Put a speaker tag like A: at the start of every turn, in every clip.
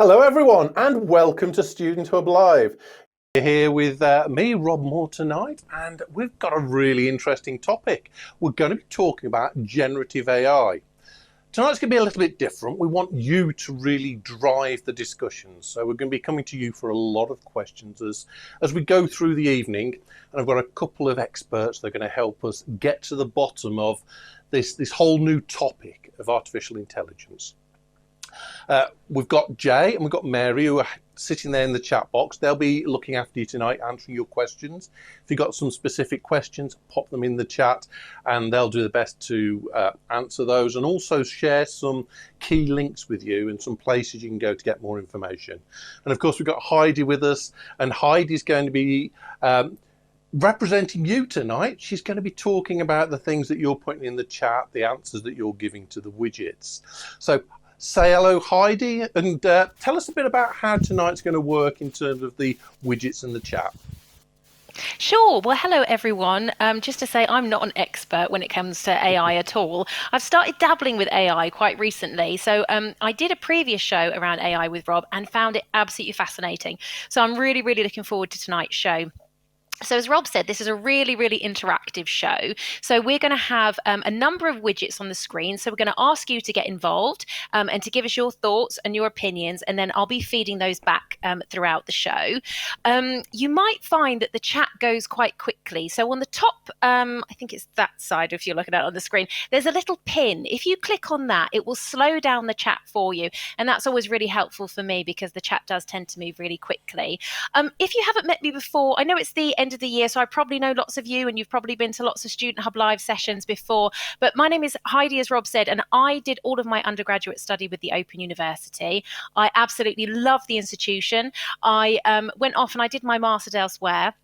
A: Hello everyone and welcome to Student Hub Live. You're here with me, Rob Moore, tonight, and we've got a really interesting topic. We're going to be talking about generative AI. Tonight's going to be a little bit different. We want you to really drive the discussions. So we're going to be coming to you for a lot of questions as we go through the evening. And I've got a couple of experts that are going to help us get to the bottom of this whole new topic of artificial intelligence. We've got Jay and we've got Mary who are sitting there in the chat box. They'll be looking after you tonight, answering your questions. If you've got some specific questions, pop them in the chat and they'll do the best to answer those, and also share some key links with you and some places you can go to get more information. And of course, we've got Heidi with us, and Heidi's going to be representing you tonight. She's going to be talking about the things that you're putting in the chat, the answers that you're giving to the widgets. So say hello, Heidi, and tell us a bit about how tonight's going to work in terms of the widgets and the chat.
B: Sure. Well, hello, everyone. Just to say, I'm not an expert when it comes to AI at all. I've started dabbling with AI quite recently. So I did a previous show around AI with Rob and found it absolutely fascinating. So I'm really, really looking forward to tonight's show. So as Rob said, this is a really, really interactive show. So we're going to have a number of widgets on the screen. So we're going to ask you to get involved and to give us your thoughts and your opinions, and then I'll be feeding those back throughout the show. You might find that the chat goes quite quickly. So on the top, I think it's that side if you're looking at it on the screen, there's a little pin. If you click on that, it will slow down the chat for you. And that's always really helpful for me because the chat does tend to move really quickly. If you haven't met me before, I know it's the end of the year, so I probably know lots of you and you've probably been to lots of Student Hub Live sessions before, but my name is Heidi, as Rob said, and I did all of my undergraduate study with the Open University. I absolutely love the institution. I went off and I did my master's elsewhere,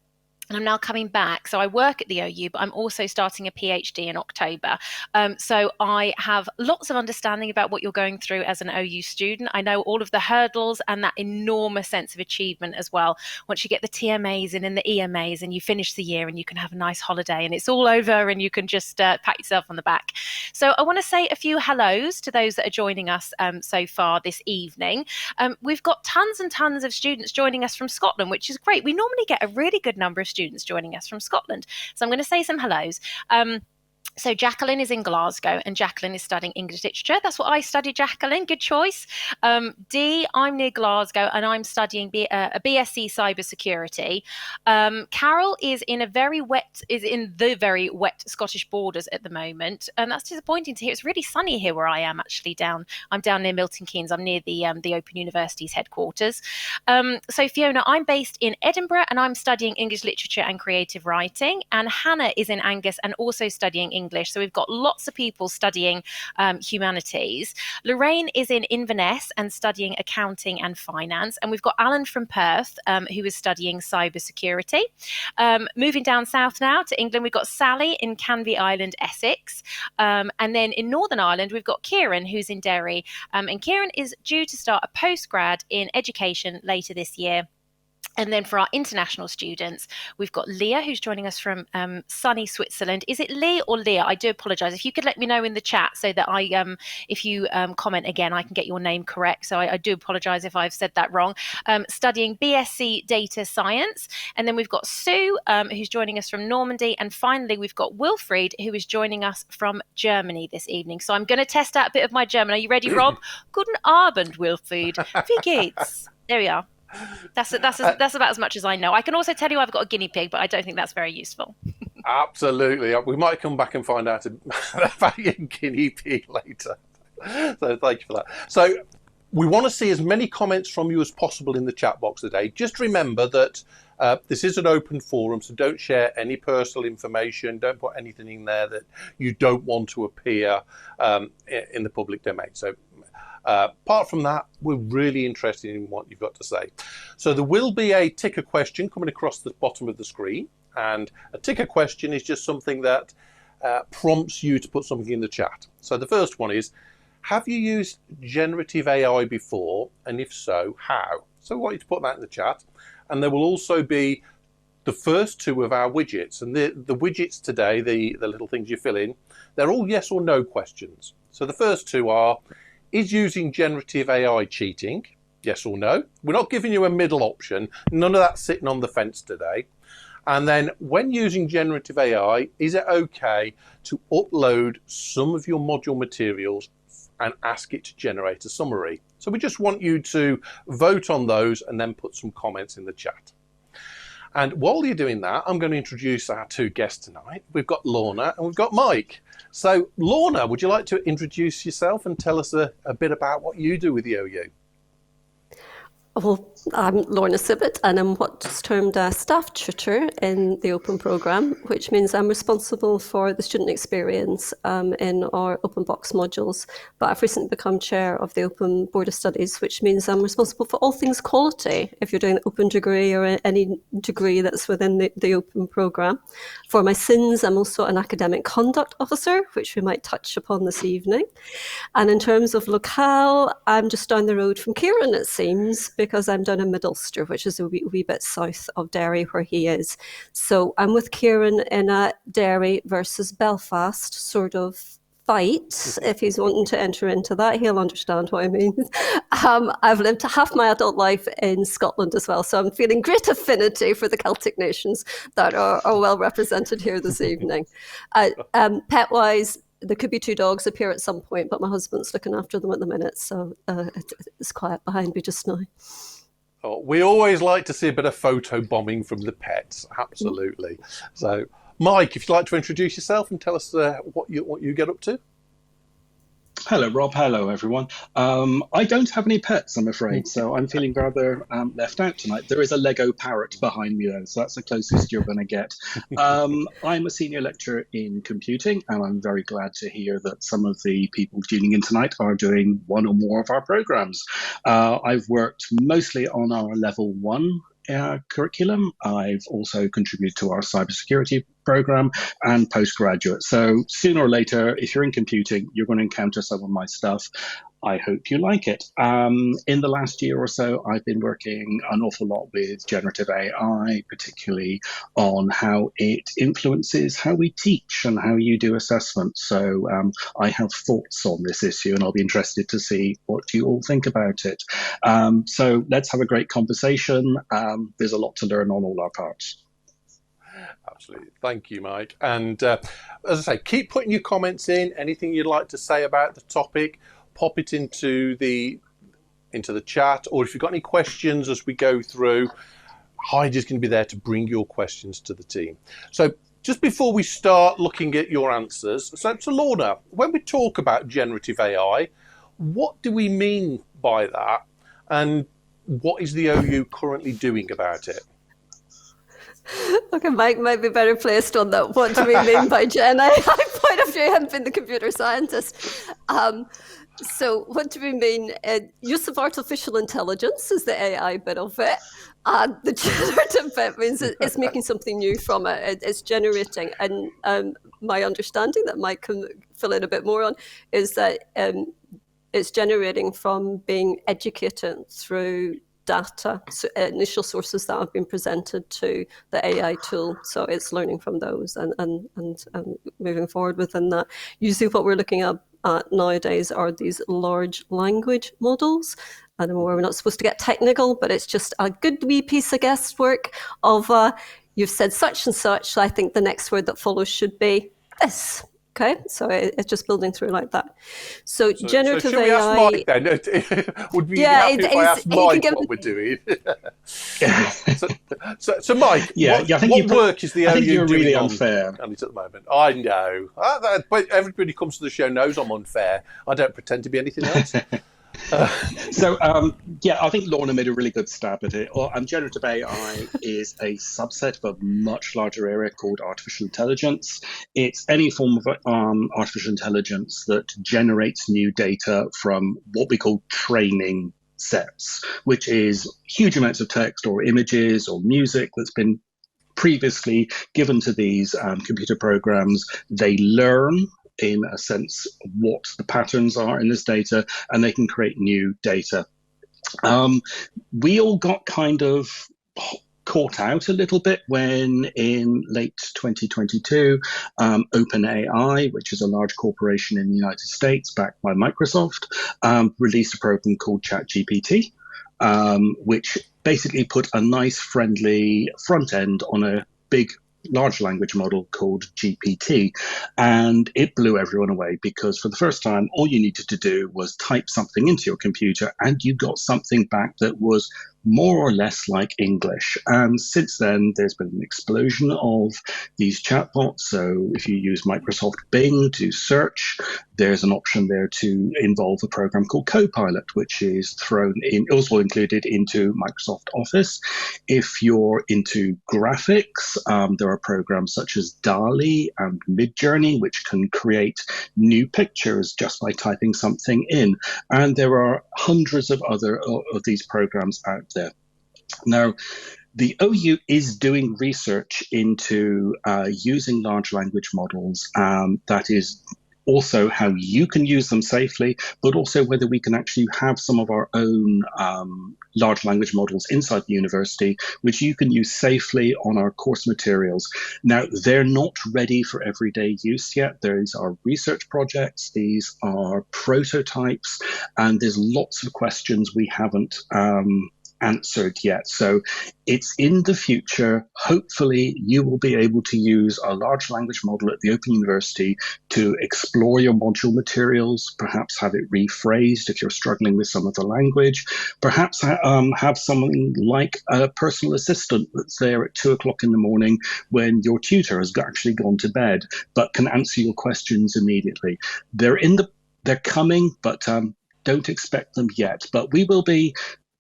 B: and I'm now coming back. So I work at the OU, but I'm also starting a PhD in October. So I have lots of understanding about what you're going through as an OU student. I know all of the hurdles and that enormous sense of achievement as well. Once you get the TMAs and the EMAs and you finish the year and you can have a nice holiday and it's all over and you can just pat yourself on the back. So I want to say a few hellos to those that are joining us so far this evening. We've got tons and tons of students joining us from Scotland, which is great. We normally get a really good number of students joining us from Scotland. So I'm going to say some hellos. So Jacqueline is in Glasgow and Jacqueline is studying English literature. That's what I studied, Jacqueline. Good choice. Dee, I'm near Glasgow and I'm studying a BSc cybersecurity. Carol is in the very wet Scottish borders at the moment, and that's disappointing to hear. It's really sunny here where I am. Actually, I'm down near Milton Keynes. I'm near the Open University's headquarters. So Fiona, I'm based in Edinburgh and I'm studying English literature and creative writing. And Hannah is in Angus and also studying English. So we've got lots of people studying humanities. Lorraine is in Inverness and studying accounting and finance. And we've got Alan from Perth, who is studying cybersecurity. Moving down south now to England, we've got Sally in Canvey Island, Essex. And then in Northern Ireland, we've got Kieran, who's in Derry. And Kieran is due to start a postgrad in education later this year. And then for our international students, we've got Leah, who's joining us from sunny Switzerland. Is it Lee or Leah? I do apologise. If you could let me know in the chat so that if you comment again, I can get your name correct. So I do apologise if I've said that wrong. Studying BSc Data Science. And then we've got Sue, who's joining us from Normandy. And finally, we've got Wilfried, who is joining us from Germany this evening. So I'm going to test out a bit of my German. Are you ready, Rob? Guten Abend, Wilfried. Wie geht's? There we are. That's about as much as I know. I can also tell you I've got a guinea pig, but I don't think that's very useful.
A: Absolutely. We might come back and find out about your guinea pig later. So thank you for that. So we want to see as many comments from you as possible in the chat box today. Just remember that this is an open forum, so don't share any personal information. Don't put anything in there that you don't want to appear in the public domain. So apart from that, we're really interested in what you've got to say. So there will be a ticker question coming across the bottom of the screen. And a ticker question is just something that prompts you to put something in the chat. So the first one is, have you used generative AI before? And if so, how? So I want you to put that in the chat. And there will also be the first two of our widgets. And the widgets today, the little things you fill in, they're all yes or no questions. So the first two are, is using generative AI cheating? yes or no. We're not giving you a middle option. None of that sitting on the fence today. And then when using generative AI, is it okay to upload some of your module materials and ask it to generate a summary? So we just want you to vote on those and then put some comments in the chat. And while you're doing that, I'm going to introduce our two guests tonight. We've got Lorna and we've got Mike. So Lorna, would you like to introduce yourself and tell us a bit about what you do with the OU?
C: Well, I'm Lorna Sibbett, and I'm what's termed a staff tutor in the Open programme, which means I'm responsible for the student experience in our Open Box modules. But I've recently become chair of the Open Board of Studies, which means I'm responsible for all things quality, if you're doing an Open degree or any degree that's within the Open programme. For my sins, I'm also an academic conduct officer, which we might touch upon this evening. And in terms of locale, I'm just down the road from Kieran, it seems, because I'm down in Middlester, which is a wee bit south of Derry, where he is. So I'm with Kieran in a Derry versus Belfast sort of fight. If he's wanting to enter into that, he'll understand what I mean. I've lived half my adult life in Scotland as well, so I'm feeling great affinity for the Celtic nations that are well represented here this evening. Pet-wise, there could be two dogs appear at some point, but my husband's looking after them at the minute, so it's quiet behind me just now.
A: Oh, we always like to see a bit of photo bombing from the pets, absolutely. So, Mike, if you'd like to introduce yourself and tell us what you get up to.
D: Hello, Rob. Hello, everyone. I don't have any pets, I'm afraid, so I'm feeling rather left out tonight. There is a Lego parrot behind me, though, so that's the closest you're going to get. I'm a senior lecturer in computing, and I'm very glad to hear that some of the people tuning in tonight are doing one or more of our programs. I've worked mostly on our level 1 curriculum. I've also contributed to our cybersecurity program and postgraduate. So sooner or later, if you're in computing, you're going to encounter some of my stuff. I hope you like it. In the last year or so, I've been working an awful lot with generative AI, particularly on how it influences how we teach and how you do assessment. So I have thoughts on this issue, and I'll be interested to see what you all think about it. So let's have a great conversation. There's a lot to learn on all our parts.
A: Absolutely. Thank you, Mike. And as I say, keep putting your comments in. Anything you'd like to say about the topic, pop it into the chat, or if you've got any questions as we go through, Heidi's going to be there to bring your questions to the team. So just before we start looking at your answers, so Lorna, when we talk about generative AI, what do we mean by that, and what is the OU currently doing about it?
C: Okay, Mike might be better placed on that. What do we mean by Gen AI? Point of view, him being the computer scientist. So what do we mean? Use of artificial intelligence is the AI bit of it. And the generative bit means it's making something new from it. It's generating. And my understanding that Mike can fill in a bit more on is that it's generating from being educated through data, so initial sources that have been presented to the AI tool. So it's learning from those and moving forward within that. Usually what we're looking at nowadays are these large language models. I don't know where we're not supposed to get technical, but it's just a good wee piece of guesswork of you've said such and such, so I think the next word that follows should be this. Okay, so it's just building through like that. So generative
A: should we
C: AI.
A: ask Mike then? Would we be happy if I asked Mike what we're doing? so Mike, what work is the OU doing?
D: You're really unfair
A: on it at the moment? I know, but everybody comes to the show knows I'm unfair. I don't pretend to be anything else.
D: I think Lorna made a really good stab at it. Generative AI is a subset of a much larger area called artificial intelligence. It's any form of artificial intelligence that generates new data from what we call training sets, which is huge amounts of text or images or music that's been previously given to these computer programs. They learn, in a sense, what the patterns are in this data, and they can create new data. We all got kind of caught out a little bit when in late 2022, OpenAI, which is a large corporation in the United States backed by Microsoft, released a program called ChatGPT. which basically put a nice, friendly front end on a big large language model called GPT. And it blew everyone away because for the first time, all you needed to do was type something into your computer and you got something back that was more or less like English. And since then, there's been an explosion of these chatbots. So if you use Microsoft Bing to search, there's an option there to involve a program called Copilot, which is thrown in, also included into Microsoft Office. If you're into graphics, there are programs such as DALL-E and Midjourney, which can create new pictures just by typing something in. And there are hundreds of other of these programs out there. Now, the OU is doing research into using large language models. That is also how you can use them safely, but also whether we can actually have some of our own large language models inside the university, which you can use safely on our course materials. Now, they're not ready for everyday use yet. These are research projects, these are prototypes, and there's lots of questions we haven't answered yet. So it's in the future. Hopefully you will be able to use a large language model at the Open University to explore your module materials, perhaps have it rephrased if you're struggling with some of the language, perhaps have something like a personal assistant that's there at 2 o'clock in the morning when your tutor has actually gone to bed, but can answer your questions immediately. They're coming, but don't expect them yet. But we will be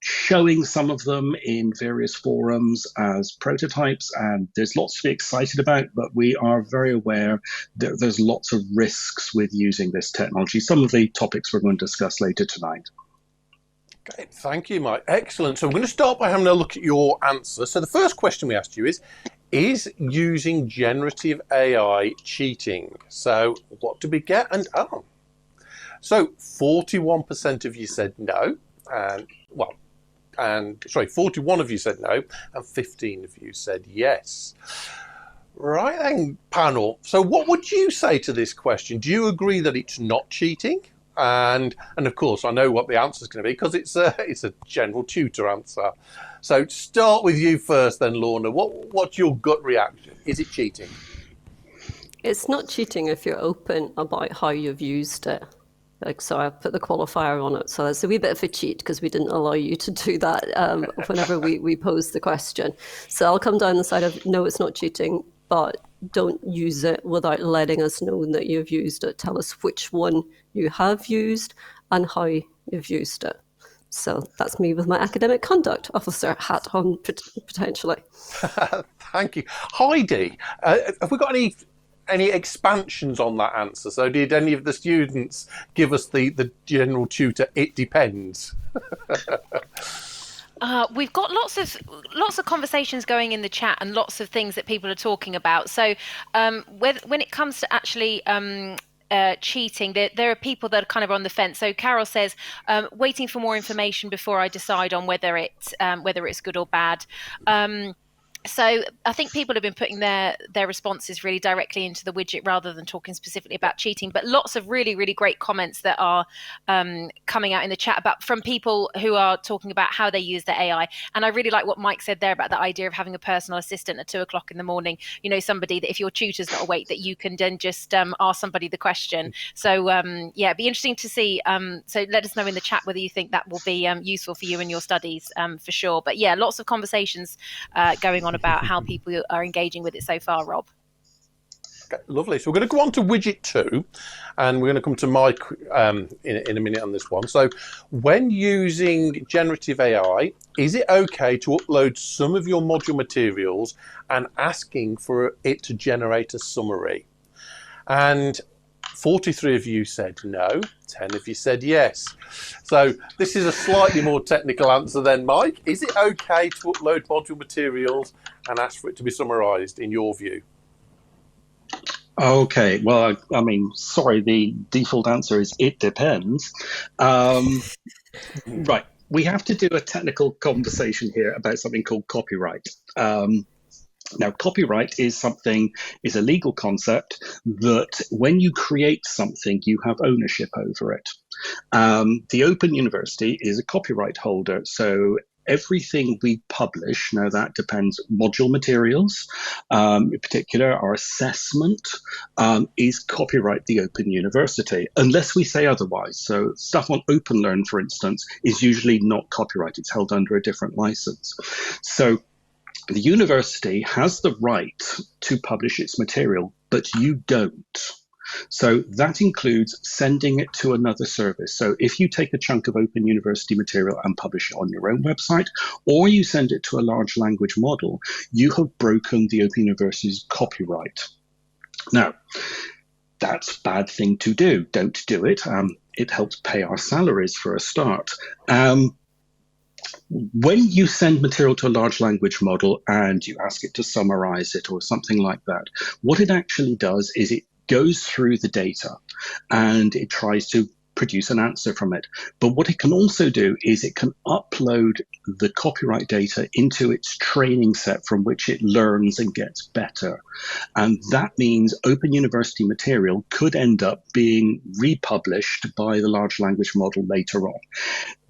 D: showing some of them in various forums as prototypes, and there's lots to be excited about, but we are very aware that there's lots of risks with using this technology. Some of the topics we're going to discuss later tonight.
A: Okay, thank you, Mike. Excellent. So we're going to start by having a look at your answer. So the first question we asked you is using generative AI cheating? So what did we get? And so 41% of you said no, and 41 of you said no, and 15 of you said yes. Right then, panel. So what would you say to this question? Do you agree that it's not cheating? And of course, I know what the answer is going to be because it's a general tutor answer. So start with you first, then, Lorna. What's your gut reaction? Is it cheating?
C: It's not cheating if you're open about how you've used it. So I put the qualifier on it. So it's a wee bit of a cheat because we didn't allow you to do that whenever we posed the question. So I'll come down the side of, no, it's not cheating, but don't use it without letting us know that you've used it. Tell us which one you have used and how you've used it. So that's me with my academic conduct officer hat on, potentially.
A: Thank you. Heidi, have we got any expansions on that answer? So did any of the students give us the general tutor, it depends?
B: We've got lots of conversations going in the chat and lots of things that people are talking about. So when it comes to actually cheating, there are people that are kind of on the fence. So Carol says, waiting for more information before I decide on whether it's good or bad. So I think people have been putting their responses really directly into the widget rather than talking specifically about cheating. But lots of really, really great comments that are coming out in the chat from people who are talking about how they use the AI. And I really like what Mike said there about the idea of having a personal assistant at 2 o'clock in the morning. You know, somebody that if your tutor's not awake, that you can then just ask somebody the question. So it'd be interesting to see. So let us know in the chat whether you think that will be useful for you in your studies, for sure. But yeah, lots of conversations going on about how people are engaging with it so far, Rob.
A: Okay, lovely. So we're going to go on to widget 2, and we're going to come to Mike in a minute on this one. So when using generative AI, is it okay to upload some of your module materials and asking for it to generate a summary? And 43 of you said no, 10 of you said yes. So this is a slightly more technical answer than Mike. Is it okay to upload module materials and ask for it to be summarised in your view?
D: Okay, well, I mean, sorry, the default answer is it depends. Right, we have to do a technical conversation here about something called copyright. Now, copyright is a legal concept that when you create something, you have ownership over it. The Open University is a copyright holder, so everything we publish, now that depends, module materials, in particular, our assessment is copyright the Open University, unless we say otherwise. So stuff on OpenLearn, for instance, is usually not copyright. It's held under a different license. So the university has the right to publish its material, but you don't. So that includes sending it to another service. So if you take a chunk of Open University material and publish it on your own website, or you send it to a large language model, you have broken the Open University's copyright. Now, that's a bad thing to do. Don't do it. It helps pay our salaries for a start. When you send material to a large language model and you ask it to summarize it or something like that, what it actually does is it goes through the data and it tries to produce an answer from it. But what it can also do is it can upload the copyright data into its training set from which it learns and gets better. And that means Open University material could end up being republished by the large language model later on.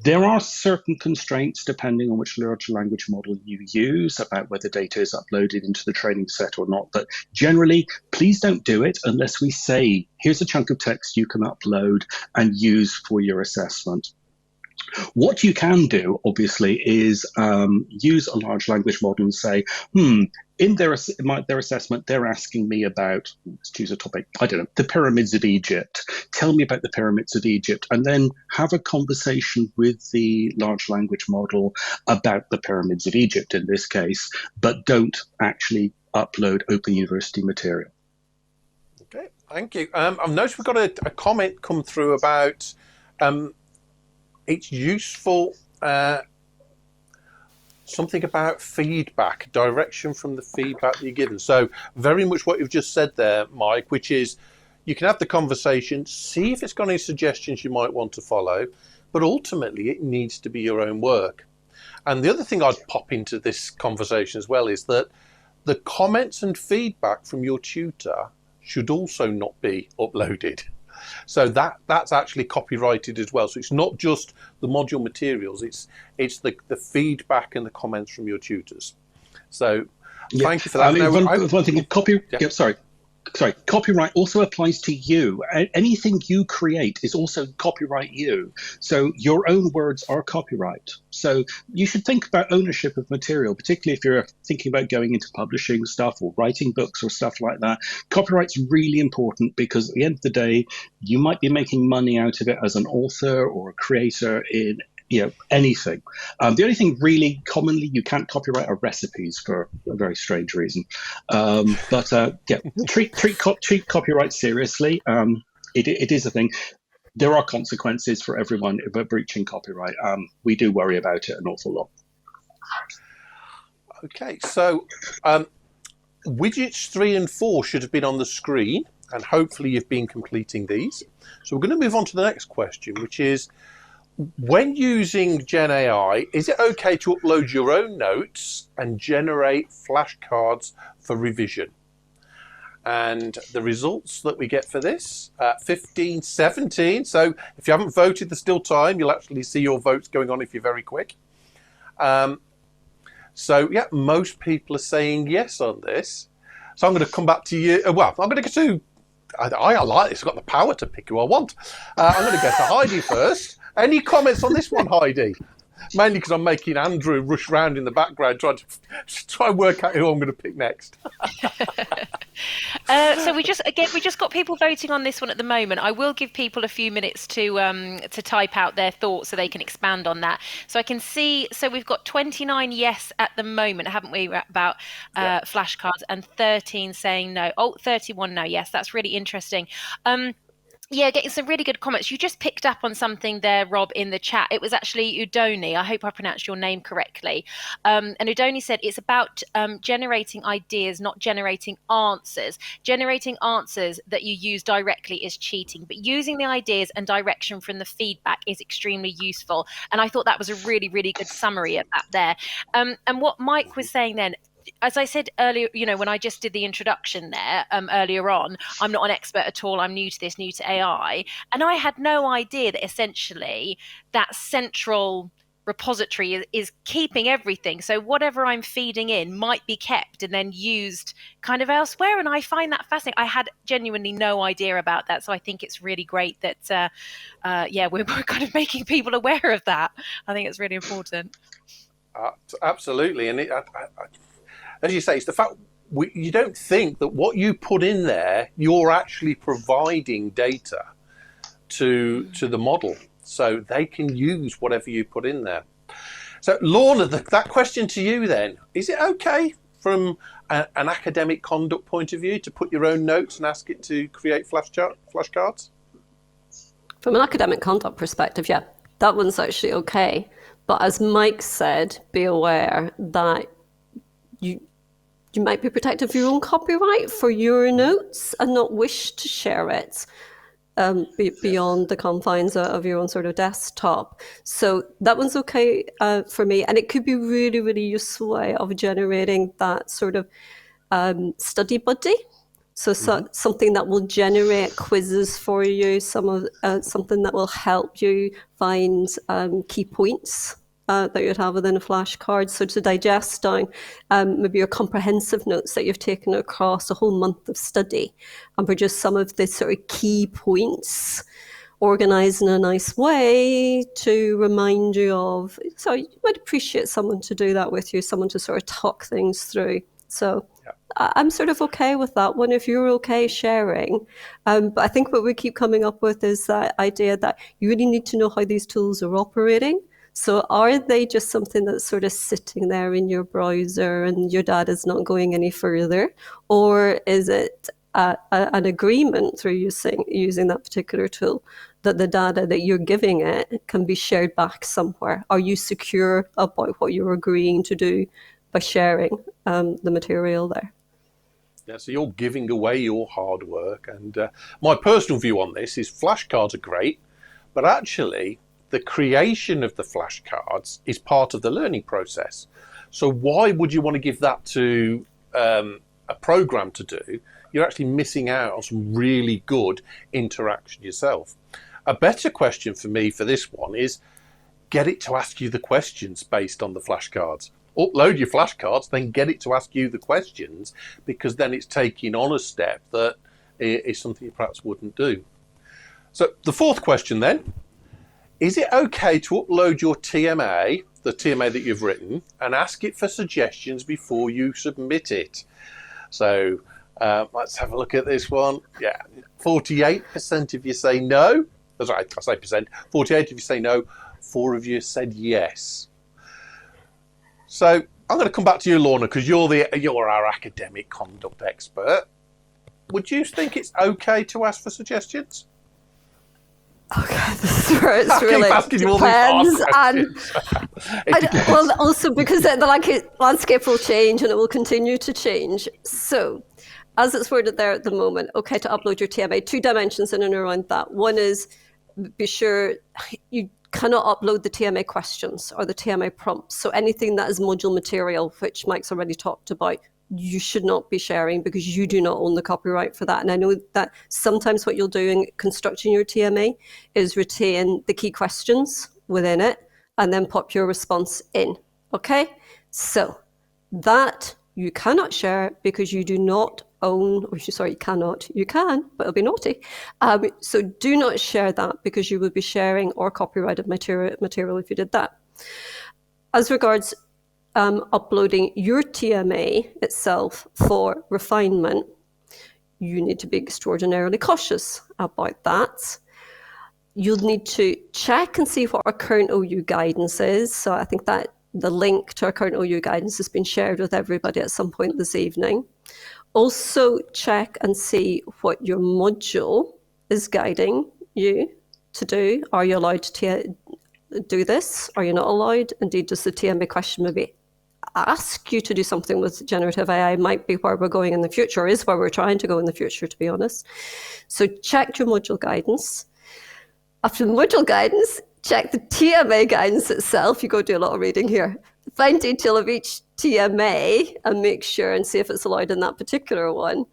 D: There are certain constraints depending on which large language model you use about whether data is uploaded into the training set or not. But generally, please don't do it unless we say, here's a chunk of text you can upload and use for your assessment. What you can do, obviously, is use a large language model and say, in their assessment, they're asking me about, let's choose a topic, I don't know, the pyramids of Egypt. Tell me about the pyramids of Egypt, and then have a conversation with the large language model about the pyramids of Egypt in this case, but don't actually upload Open University material.
A: Okay, thank you. I've noticed we've got a comment come through about it's useful, something about feedback, direction from the feedback that you're given. So very much what you've just said there, Mike, which is you can have the conversation, see if it's got any suggestions you might want to follow, but ultimately it needs to be your own work. And the other thing I'd pop into this conversation as well is that the comments and feedback from your tutor should also not be uploaded. So that's actually copyrighted as well. So it's not just the module materials, it's the feedback and the comments from your tutors. So thank you for that.
D: I mean, one thing, copyright also applies to you. Anything you create is also copyright you. So your own words are copyright. So you should think about ownership of material, particularly if you're thinking about going into publishing stuff or writing books or stuff like that. Copyright's really important because at the end of the day, you might be making money out of it as an author or a creator in anything. The only thing really commonly you can't copyright are recipes for a very strange reason. Treat copyright seriously. It is a thing. There are consequences for everyone for breaching copyright. We do worry about it an awful lot.
A: Okay, so widgets 3 and 4 should have been on the screen, and hopefully you've been completing these. So we're going to move on to the next question, which is, when using Gen AI, is it okay to upload your own notes and generate flashcards for revision? And the results that we get for this, 15, 17. So if you haven't voted, there's still time. You'll actually see your votes going on if you're very quick. So yeah, most people are saying yes on this. So I'm going to come back to you. Well, I'm going to go to, I like this. I've got the power to pick who I want. I'm going to go to Heidi first. Any comments on this one, Heidi? Mainly because I'm making Andrew rush around in the background trying to try and work out who I'm going to pick next.
B: So we just got people voting on this one at the moment. I will give people a few minutes to type out their thoughts so they can expand on that. So I can see. So we've got 29 yes at the moment, haven't we? About flashcards, and 13 saying no. 31 no. Yes, that's really interesting. Yeah, getting some really good comments. You just picked up on something there, Rob, in the chat. It was actually Udoni. I hope I pronounced your name correctly. And Udoni said it's about generating ideas, not generating answers. Generating answers that you use directly is cheating, but using the ideas and direction from the feedback is extremely useful. And I thought that was a really, really good summary of that there. And what Mike was saying then, as I said earlier, when I just did the introduction there earlier on, I'm not an expert at all. I'm new to this, new to AI. And I had no idea that essentially that central repository is keeping everything. So whatever I'm feeding in might be kept and then used kind of elsewhere. And I find that fascinating. I had genuinely no idea about that. So I think it's really great that, we're kind of making people aware of that. I think it's really important.
A: Absolutely. And as you say, it's the fact you don't think that what you put in there, you're actually providing data to the model, so they can use whatever you put in there. So Lorna, that question to you then, is it okay from an academic conduct point of view to put your own notes and ask it to create flashcards?
C: From an academic conduct perspective, yeah, that one's actually okay. But as Mike said, be aware that you might be protective of your own copyright for your notes and not wish to share it beyond the confines of your own sort of desktop. So that one's okay for me. And it could be really, really useful way of generating that sort of study buddy. So something that will generate quizzes for you, something that will help you find key points that you'd have within a flashcard. So to digest down maybe your comprehensive notes that you've taken across a whole month of study and produce some of the sort of key points organised in a nice way to remind you of. So you might appreciate someone to do that with you, someone to sort of talk things through. So I'm sort of okay with that one if you're okay sharing. But I think what we keep coming up with is that idea that you really need to know how these tools are operating. So are they just something that's sort of sitting there in your browser and your data's not going any further? Or is it an agreement through using that particular tool that the data that you're giving it can be shared back somewhere? Are you secure about what you're agreeing to do by sharing the material there?
A: Yeah, so you're giving away your hard work. And my personal view on this is flashcards are great, but actually the creation of the flashcards is part of the learning process. So why would you want to give that to a program to do? You're actually missing out on some really good interaction yourself. A better question for me for this one is get it to ask you the questions based on the flashcards. Upload your flashcards, then get it to ask you the questions, because then it's taking on a step that is something you perhaps wouldn't do. So the fourth question then, is it okay to upload your TMA, the TMA that you've written, and ask it for suggestions before you submit it? So let's have a look at this one. Yeah, 48% of you say no. That's right, I say percent. 48 of you say no, 4 of you said yes. So I'm going to come back to you, Lorna, because you're our academic conduct expert. Would you think it's okay to ask for suggestions?
C: Okay, this is where it's really
A: asking you all these hard questions.
C: Well, also because the landscape will change and it will continue to change. So, as it's worded there at the moment, okay to upload your TMA, 2 dimensions in and around that. One is be sure you cannot upload the TMA questions or the TMA prompts. So anything that is module material, which Mike's already talked about, you should not be sharing because you do not own the copyright for that. And I know that sometimes what you'll do in constructing your TMA is retain the key questions within it and then pop your response in. Okay? So that you cannot share because you do not own, you cannot, you can, but it'll be naughty. So do not share that because you would be sharing or copyrighted material if you did that. As regards uploading your TMA itself for refinement, you need to be extraordinarily cautious about that. You'll need to check and see what our current OU guidance is. So I think that the link to our current OU guidance has been shared with everybody at some point this evening. Also check and see what your module is guiding you to do. Are you allowed to do this? Are you not allowed? Indeed, does the TMA question maybe ask you to do something with generative AI? Might be where we're going in the future, or is where we're trying to go in the future, to be honest. So check your module guidance. After the module guidance, check the TMA guidance itself. You go do a lot of reading here. find detail of each TMA and make sure and see if it's allowed in that particular one.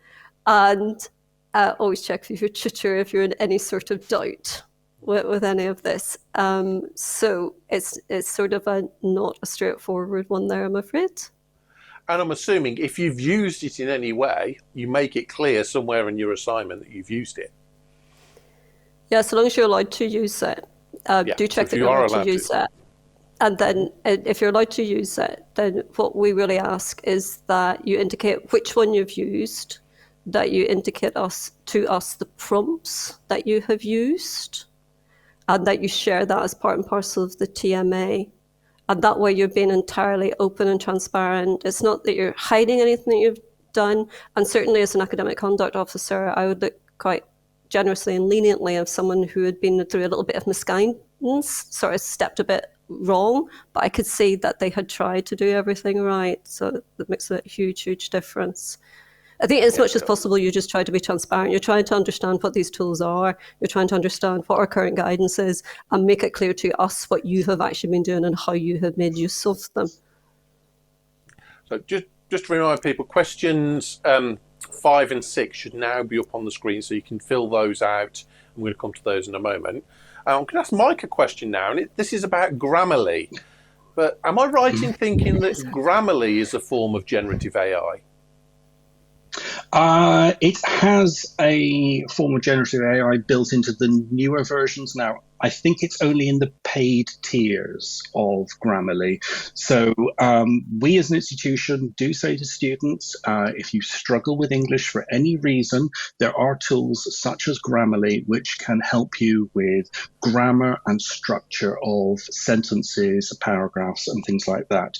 C: And always check with your tutor if you're in any sort of doubt with any of this. So it's sort of not a straightforward one there, I'm afraid.
A: And I'm assuming if you've used it in any way, you make it clear somewhere in your assignment that you've used it.
C: Yeah, so long as you're allowed to use it. Do check that you're allowed to use it. And then if you're allowed to use it, then what we really ask is that you indicate which one you've used, that you indicate to us the prompts that you have used, and that you share that as part and parcel of the TMA. And that way you're being entirely open and transparent. It's not that you're hiding anything that you've done. And certainly as an academic conduct officer, I would look quite generously and leniently of someone who had been through a little bit of misguidance, sort of stepped a bit wrong, but I could see that they had tried to do everything right. So that makes a huge, huge difference. I think as much as possible, you just try to be transparent. You're trying to understand what these tools are. You're trying to understand what our current guidance is and make it clear to us what you have actually been doing and how you have made use of them.
A: So just to remind people, questions 5 and 6 should now be up on the screen so you can fill those out. I'm going to come to those in a moment. I'm going to ask Mike a question now, and this is about Grammarly. But am I right in thinking that Grammarly is a form of generative AI?
D: It has a form of generative AI built into the newer versions now. I think it's only in the paid tiers of Grammarly. So we as an institution do say to students, if you struggle with English for any reason, there are tools such as Grammarly which can help you with grammar and structure of sentences, paragraphs, and things like that.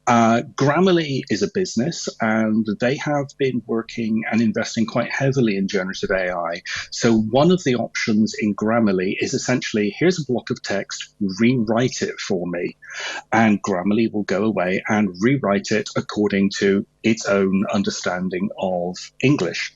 D: Grammarly is a business, and they have been working and investing quite heavily in generative AI. So one of the options in Grammarly is essentially, here's a block of text, rewrite it for me. And Grammarly will go away and rewrite it according to its own understanding of English.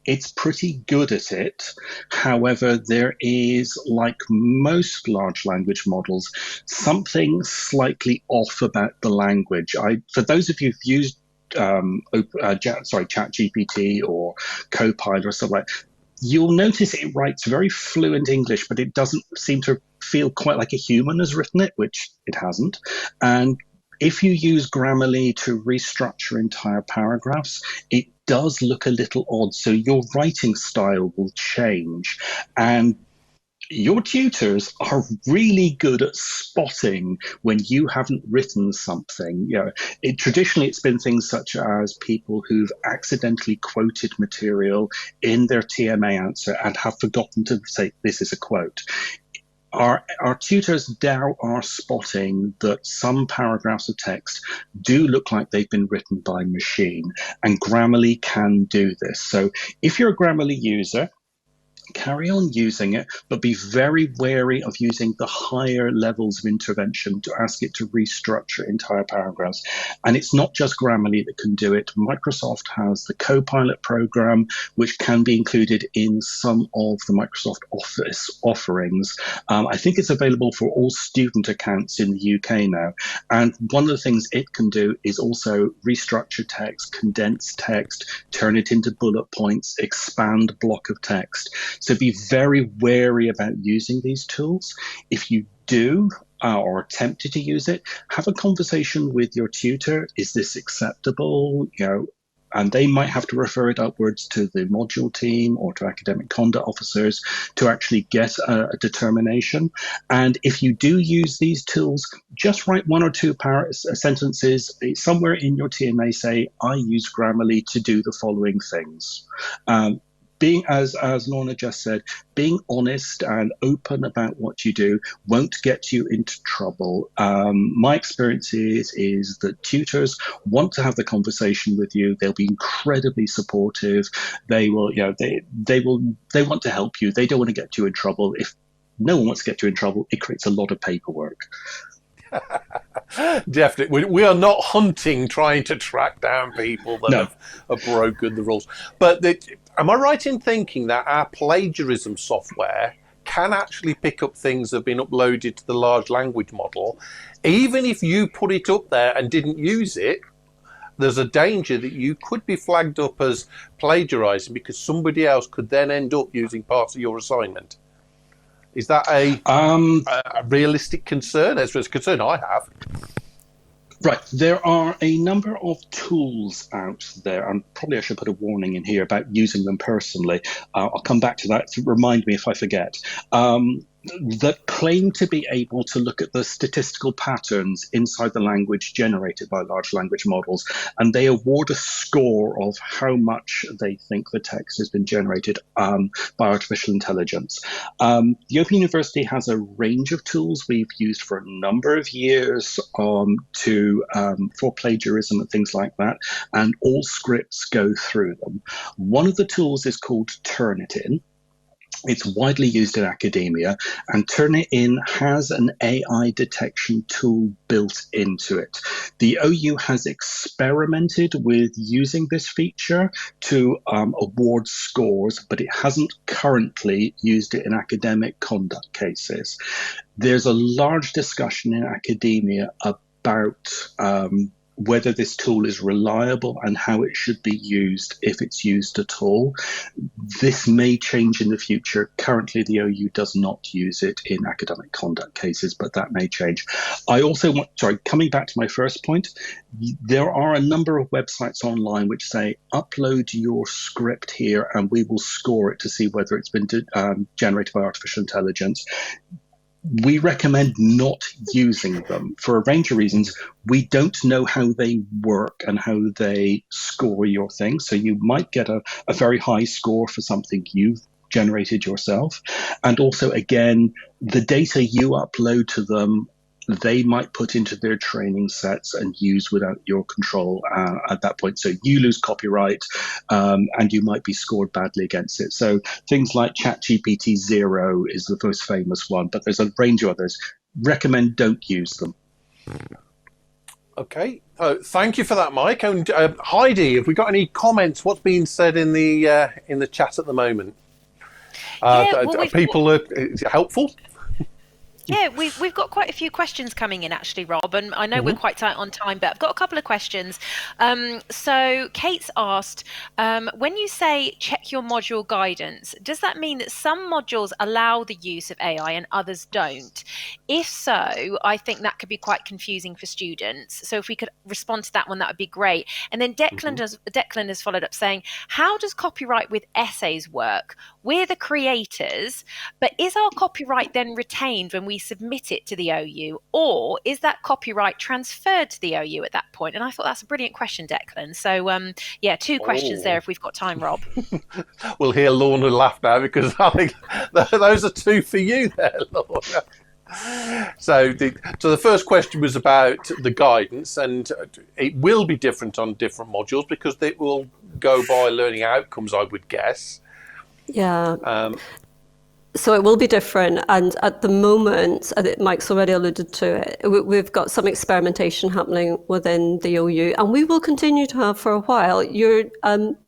D: It's pretty good at it. However, there is, like most large language models, something slightly off about the language. For those of you who've used ChatGPT or Copilot or stuff like that, you'll notice it writes very fluent English, but it doesn't seem to feel quite like a human has written it, which it hasn't. And if you use Grammarly to restructure entire paragraphs, it does look a little odd. So your writing style will change. And your tutors are really good at spotting when you haven't written something. Traditionally, it's been things such as people who've accidentally quoted material in their TMA answer and have forgotten to say, this is a quote. Our tutors now are spotting that some paragraphs of text do look like they've been written by machine, and Grammarly can do this. So if you're a Grammarly user, carry on using it, but be very wary of using the higher levels of intervention to ask it to restructure entire paragraphs. And it's not just Grammarly that can do it. Microsoft has the Copilot program, which can be included in some of the Microsoft Office offerings. I think it's available for all student accounts in the UK now. And one of the things it can do is also restructure text, condense text, turn it into bullet points, expand block of text. So be very wary about using these tools. If you do or are tempted to use it, have a conversation with your tutor. Is this acceptable? And they might have to refer it upwards to the module team or to academic conduct officers to actually get a determination. And if you do use these tools, just write one or two sentences somewhere in your TMA. Say, I use Grammarly to do the following things. Being, as Lorna just said, being honest and open about what you do won't get you into trouble. My experience is that tutors want to have the conversation with you. They'll be incredibly supportive. They will, they want to help you. They don't want to get you in trouble. If no one wants to get you in trouble, it creates a lot of paperwork.
A: Definitely. We are not hunting, trying to track down people that have broken the rules. But am I right in thinking that our plagiarism software can actually pick up things that have been uploaded to the large language model. Even if you put it up there and didn't use it, there's a danger that you could be flagged up as plagiarizing because somebody else could then end up using parts of your assignment. Is that a realistic concern? That's a concern I have.
D: Right, there are a number of tools out there, and probably I should put a warning in here about using them personally. I'll come back to that to remind me if I forget. That claim to be able to look at the statistical patterns inside the language generated by large language models, and they award a score of how much they think the text has been generated by artificial intelligence. The Open University has a range of tools we've used for a number of years for plagiarism and things like that, and all scripts go through them. One of the tools is called Turnitin. It's widely used in academia, and Turnitin has an AI detection tool built into it. The OU has experimented with using this feature to award scores, but it hasn't currently used it in academic conduct cases. There's a large discussion in academia about whether this tool is reliable and how it should be used, if it's used at all. This may change in the future. Currently, the OU does not use it in academic conduct cases, but that may change. Coming back to my first point, there are a number of websites online which say, upload your script here and we will score it to see whether it's been generated by artificial intelligence. We recommend not using them for a range of reasons. We don't know how they work and how they score your thing. So you might get a very high score for something you've generated yourself. And also, again, the data you upload to them, they might put into their training sets and use without your control at that point. So you lose copyright and you might be scored badly against it. So things like ChatGPT 0 is the most famous one, but there's a range of others. Recommend don't use them.
A: Okay, thank you for that, Mike. And Heidi, have we got any comments? What's being said in the chat at the moment? Is it helpful?
B: Yeah, we've got quite a few questions coming in actually, Rob, and I know we're quite tight on time, but I've got a couple of questions. So Kate's asked, when you say check your module guidance, does that mean that some modules allow the use of AI and others don't? If so, I think that could be quite confusing for students. So if we could respond to that one, that would be great. And then Declan has followed up saying, how does copyright with essays work? We're the creators, but is our copyright then retained when we submit it to the OU, or is that copyright transferred to the OU at that point? And I thought that's a brilliant question, Declan. So two questions there if we've got time, Rob.
A: We'll hear Lorna laugh now because I think those are two for you there, Lorna. So the first question was about the guidance, and it will be different on different modules because it will go by learning outcomes, I would guess.
C: Yeah. So it will be different, and at the moment, Mike's already alluded to it, we've got some experimentation happening within the OU, and we will continue to have for a while. Your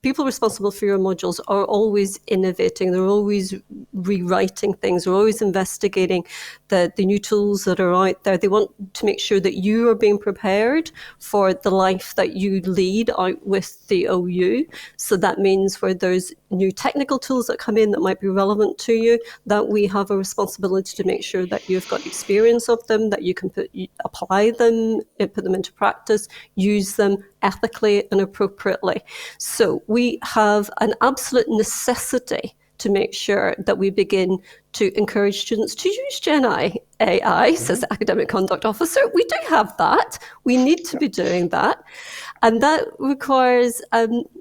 C: people responsible for your modules are always innovating, they're always rewriting things, they're always investigating the new tools that are out there. They want to make sure that you are being prepared for the life that you lead out with the OU. So that means where there's new technical tools that come in that might be relevant to you, that we have a responsibility to make sure that you've got experience of them, that you can apply them, put them into practice, use them ethically and appropriately. So we have an absolute necessity to make sure that we begin to encourage students to use Gen AI, says the Academic Conduct Officer. We do have that. We need to be doing that. And that requires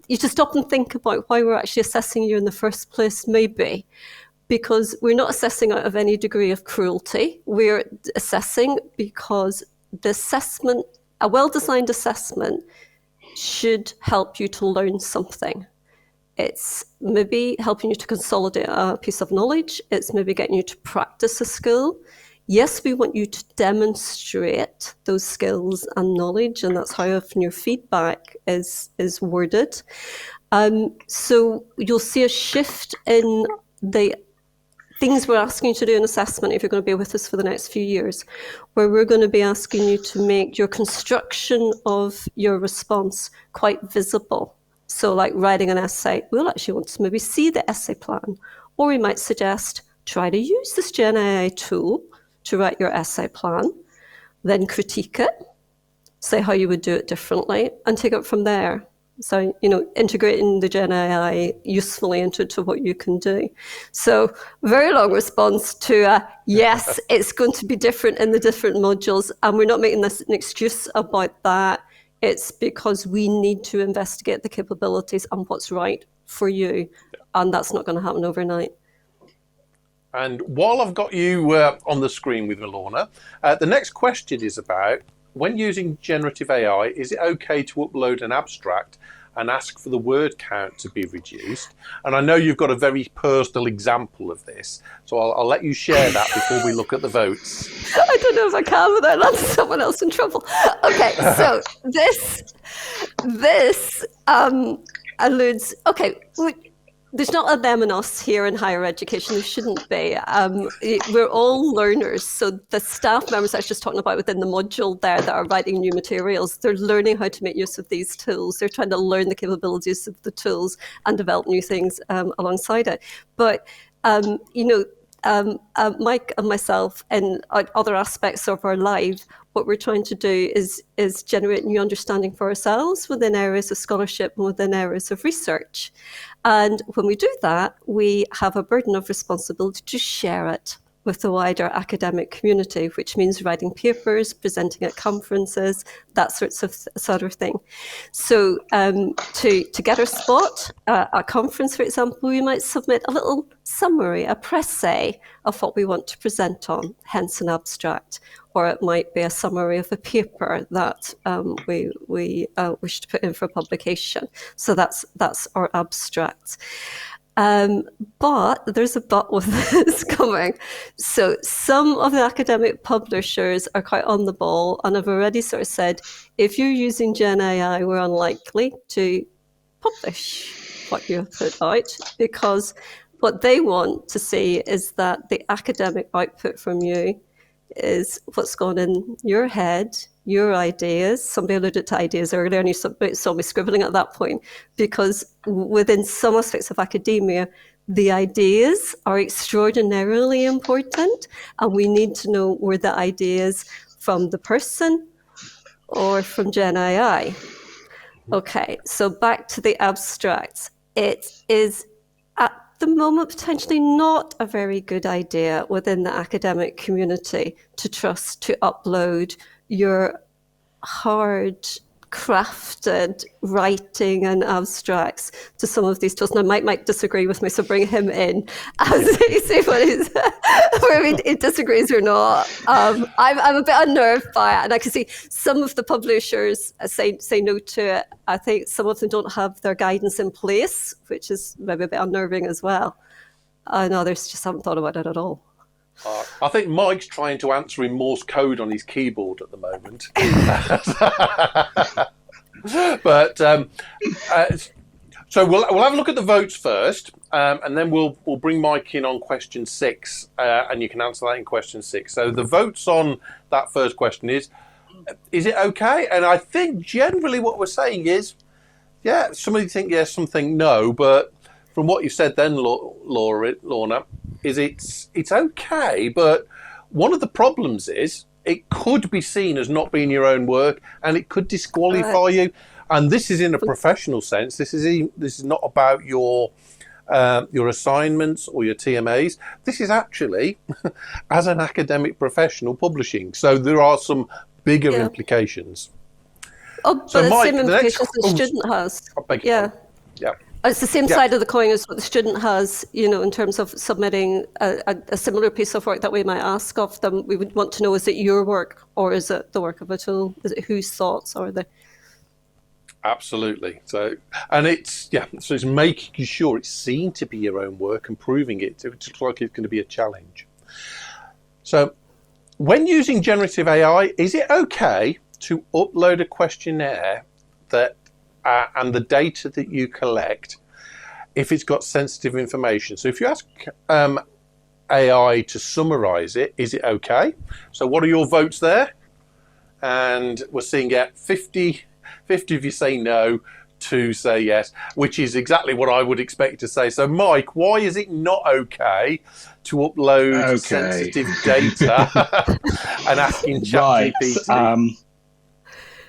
C: you to stop and think about why we're actually assessing you in the first place, maybe. Because we're not assessing out of any degree of cruelty. We're assessing because the assessment, a well-designed assessment, should help you to learn something. It's maybe helping you to consolidate a piece of knowledge. It's maybe getting you to practice a skill. Yes, we want you to demonstrate those skills and knowledge, and that's how often your feedback is worded. So you'll see a shift in the things we're asking you to do in assessment if you're going to be with us for the next few years, where we're going to be asking you to make your construction of your response quite visible. So like writing an essay, we'll actually want to maybe see the essay plan, or we might suggest try to use this Gen AI tool to write your essay plan, then critique it, say how you would do it differently, and take it from there. So, integrating the Gen AI usefully into what you can do. So, very long response to yes, it's going to be different in the different modules, and we're not making this an excuse about that. It's because we need to investigate the capabilities and what's right for you, and that's not going to happen overnight.
A: And while I've got you on the screen with me, Lorna, the next question is about, when using generative AI, is it okay to upload an abstract and ask for the word count to be reduced? And I know you've got a very personal example of this, so I'll let you share that before we look at the votes.
C: I don't know if I can without landing someone else in trouble. Okay, so this alludes. Okay, there's not a them and us here in higher education. There shouldn't be. We're all learners. So the staff members I was just talking about within the module there that are writing new materials, they're learning how to make use of these tools. They're trying to learn the capabilities of the tools and develop new things alongside it. But, Mike and myself and other aspects of our life, what we're trying to do is generate new understanding for ourselves within areas of scholarship and within areas of research. And when we do that, we have a burden of responsibility to share it with the wider academic community, which means writing papers, presenting at conferences, that sort of thing. So to get our spot at a conference, for example, we might submit a little summary, a pressay of what we want to present on, hence an abstract. Or it might be a summary of a paper that we wish to put in for publication. So that's our abstract. But there's a but with this coming. So some of the academic publishers are quite on the ball and have already sort of said, if you're using Gen AI, we're unlikely to publish what you have put out, because what they want to see is that the academic output from you is what's gone in your head, your ideas. Somebody alluded to ideas earlier, and you saw me scribbling at that point, because within some aspects of academia, the ideas are extraordinarily important, and we need to know were the ideas from the person or from Gen AI. Okay, so back to the abstracts. It is at the moment potentially not a very good idea within the academic community to trust to upload your hard crafted writing and abstracts to some of these tools. Now Mike might disagree with me, so bring him in as he see what he's whether he disagrees or not. I'm a bit unnerved by it, and I can see some of the publishers say no to it. I think some of them don't have their guidance in place, which is maybe a bit unnerving as well. And others just haven't thought about it at all.
A: I think Mike's trying to answer in Morse code on his keyboard at the moment. But so we'll have a look at the votes first, and then we'll bring Mike in on question 6, and you can answer that in question 6. So the votes on that first question is it okay? And I think generally what we're saying is, yeah, somebody think yes, some think no, but from what you said then, Lorna, is it's okay, but one of the problems is it could be seen as not being your own work, and it could disqualify you. And this is in a professional sense. This is not about your assignments or your TMAs. This is actually as an academic professional publishing. So there are some bigger implications.
C: Oh, but
A: so
C: the
A: Mike,
C: same implications the student has.
A: Yeah.
C: It's the same side of the coin as what the student has, in terms of submitting a similar piece of work that we might ask of them. We would want to know, is it your work or is it the work of a tool? Is it whose thoughts are they?
A: Absolutely. So it's making sure it's seen to be your own work and proving it. It looks like it's going to be a challenge. So when using generative AI, is it okay to upload a questionnaire that and the data that you collect if it's got sensitive information? So if you ask AI to summarize it, is it okay? So what are your votes there? And we're seeing 50 of you say no, 2 say yes, which is exactly what I would expect to say. So Mike, why is it not okay to upload sensitive data and asking
D: Right.
A: ChatGPT?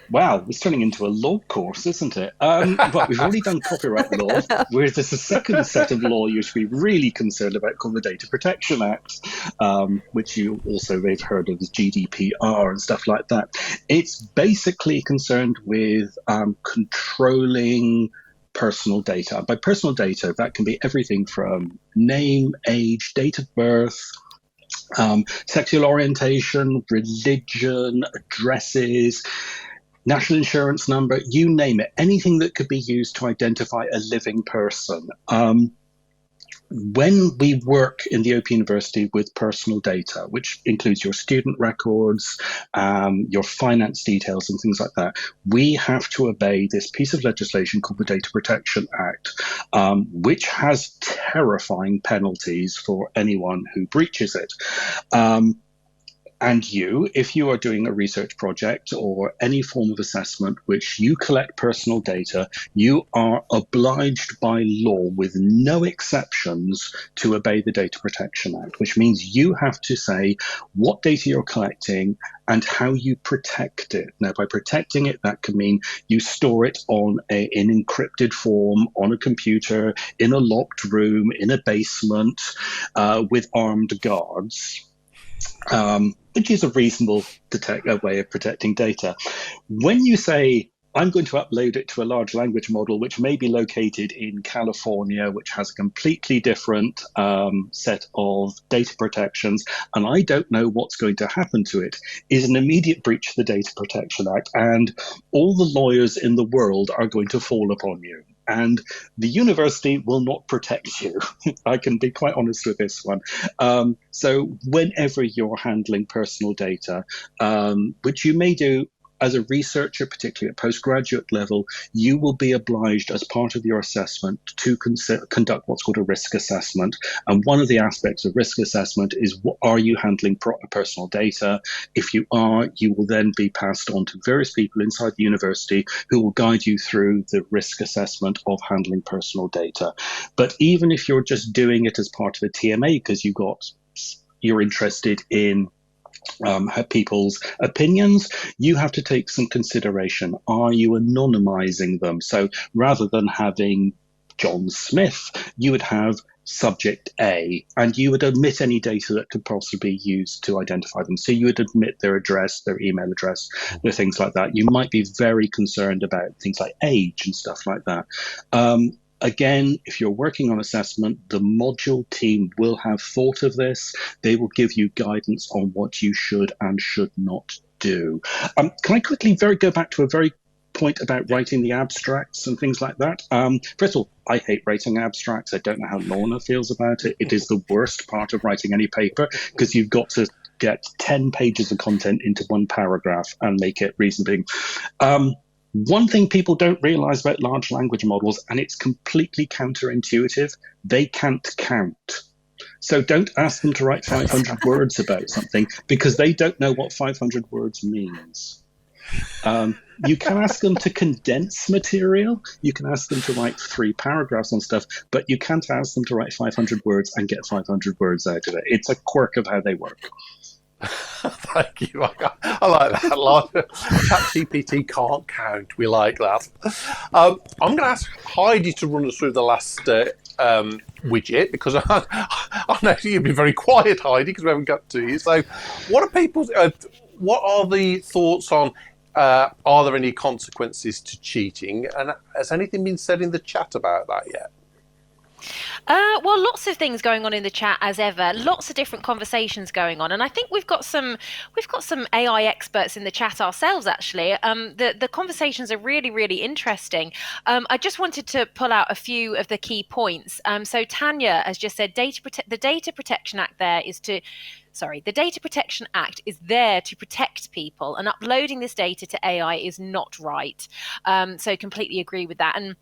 D: Wow, it's turning into a law course, isn't it? But we've already done copyright law, whereas there's a second set of law you should be really concerned about called the Data Protection Act, which you also may have heard of as GDPR and stuff like that. It's basically concerned with controlling personal data. By personal data, that can be everything from name, age, date of birth, sexual orientation, religion, addresses, national insurance number, you name it, anything that could be used to identify a living person. When we work in the Open University with personal data, which includes your student records, your finance details and things like that, we have to obey this piece of legislation called the Data Protection Act, which has terrifying penalties for anyone who breaches it. And if you are doing a research project or any form of assessment which you collect personal data, you are obliged by law, with no exceptions, to obey the Data Protection Act, which means you have to say what data you're collecting and how you protect it. Now, by protecting it, that can mean you store it on an encrypted form, on a computer, in a locked room, in a basement, with armed guards. Which is a reasonable way of protecting data. When you say, I'm going to upload it to a large language model, which may be located in California, which has a completely different set of data protections, and I don't know what's going to happen to it, is an immediate breach of the Data Protection Act, and all the lawyers in the world are going to fall upon you. And the university will not protect you. I can be quite honest with this one. So whenever you're handling personal data, which you may do as a researcher, particularly at postgraduate level, you will be obliged as part of your assessment to conduct what's called a risk assessment. And one of the aspects of risk assessment is, are you handling personal data? If you are, you will then be passed on to various people inside the university who will guide you through the risk assessment of handling personal data. But even if you're just doing it as part of a TMA because you're interested in people's opinions, you have to take some consideration. Are you anonymizing them? So rather than having John Smith, you would have subject A, and you would omit any data that could possibly be used to identify them. So you would omit their address, their email address, their things like that. You might be very concerned about things like age and stuff like that. Again, if you're working on assessment, the module team will have thought of this. They will give you guidance on what you should and should not do. Can I quickly go back to a very point about writing the abstracts and things like that? First of all, I hate writing abstracts. I don't know how Lorna feels about it. It is the worst part of writing any paper because you've got to get 10 pages of content into one paragraph and make it reasonably. One thing people don't realize about large language models, and it's completely counterintuitive, they can't count. So don't ask them to write 500 words about something because they don't know what 500 words means. You can ask them to condense material. You can ask them to write 3 paragraphs on stuff, but you can't ask them to write 500 words and get 500 words out of it. It's a quirk of how they work.
A: Thank you. I like that a lot. ChatGPT can't count. We like that. I'm going to ask Heidi to run us through the last widget because I know you've been very quiet, Heidi, because we haven't got to you. So, what are people's? What are the thoughts on? Are there any consequences to cheating? And has anything been said in the chat about that yet?
B: Well, lots of things going on in the chat as ever. Lots of different conversations going on, and I think we've got some AI experts in the chat ourselves. Actually, the conversations are really interesting. I just wanted to pull out a few of the key points. So Tanya has just said the Data Protection Act the Data Protection Act is there to protect people, and uploading this data to AI is not right. So completely agree with that. And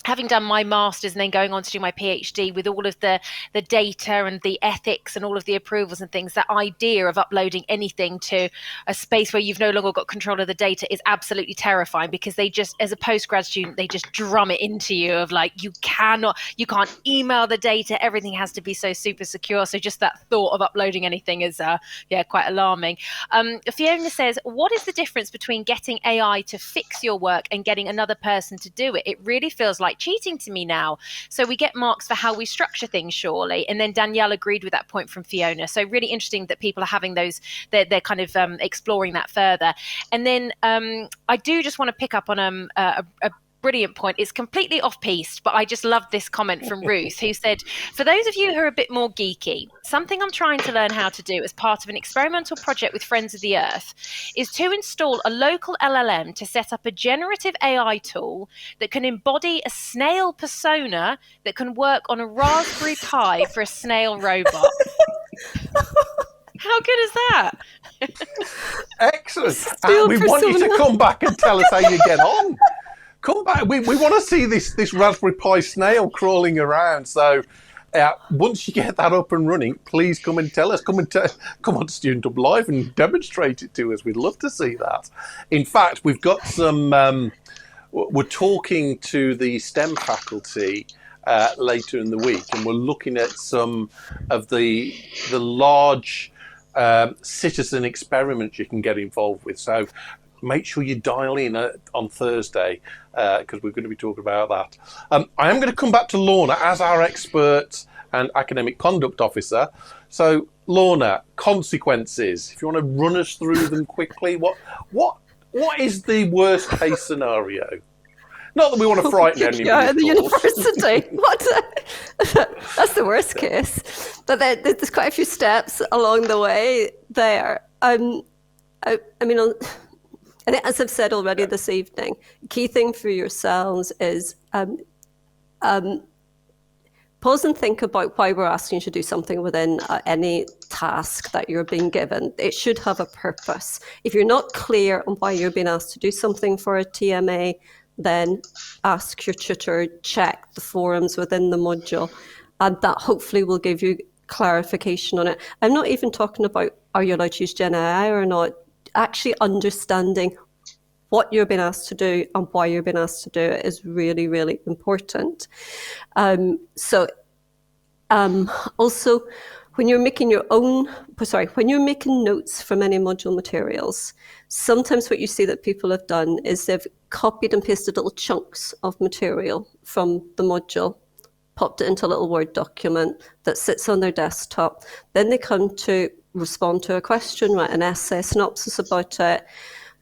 B: having done my master's and then going on to do my PhD, with all of the data and the ethics and all of the approvals and things, that idea of uploading anything to a space where you've no longer got control of the data is absolutely terrifying, because they just, as a postgrad student, they just drum it into you of like, you can't email the data, everything has to be so super secure. So just that thought of uploading anything is quite alarming. Fiona says, what is the difference between getting AI to fix your work and getting another person to do it? It really feels like cheating to me now. So we get marks for how we structure things, surely. And then Danielle agreed with that point from Fiona. So really interesting that people are having those, they're kind of exploring that further. And then I do just want to pick up on a brilliant point. It's completely off piste, but I just loved this comment from Ruth, who said, for those of you who are a bit more geeky, something I'm trying to learn how to do as part of an experimental project with Friends of the Earth is to install a local LLM to set up a generative AI tool that can embody a snail persona that can work on a Raspberry Pi for a snail robot. How good is that?
A: Excellent. And we want you to come back and tell us how you get on. Come back. We want to see this Raspberry Pi snail crawling around. So once you get that up and running, please come and tell us. Come on to Student Hub Live and demonstrate it to us. We'd love to see that. In fact, we've got some. We're talking to the STEM faculty later in the week, and we're looking at some of the large citizen experiments you can get involved with. So make sure you dial in on Thursday, because we're going to be talking about that. I am going to come back to Lorna as our expert and academic conduct officer. So Lorna, consequences, if you want to run us through them quickly, what is the worst case scenario? Not that we want to frighten anybody.
C: Yeah, the university. That's the worst case. But there's quite a few steps along the way there. I mean, and as I've said already this evening, key thing for yourselves is pause and think about why we're asking you to do something within any task that you're being given. It should have a purpose. If you're not clear on why you're being asked to do something for a TMA, then ask your tutor, check the forums within the module, and that hopefully will give you clarification on it. I'm not even talking about are you allowed to use Gen AI or not. Actually understanding what you're being asked to do and why you're being asked to do it is really, really important. Also, when you're making when you're making notes from any module materials, sometimes what you see that people have done is they've copied and pasted little chunks of material from the module, popped it into a little Word document that sits on their desktop. Then they come to respond to a question, write an essay, synopsis about it.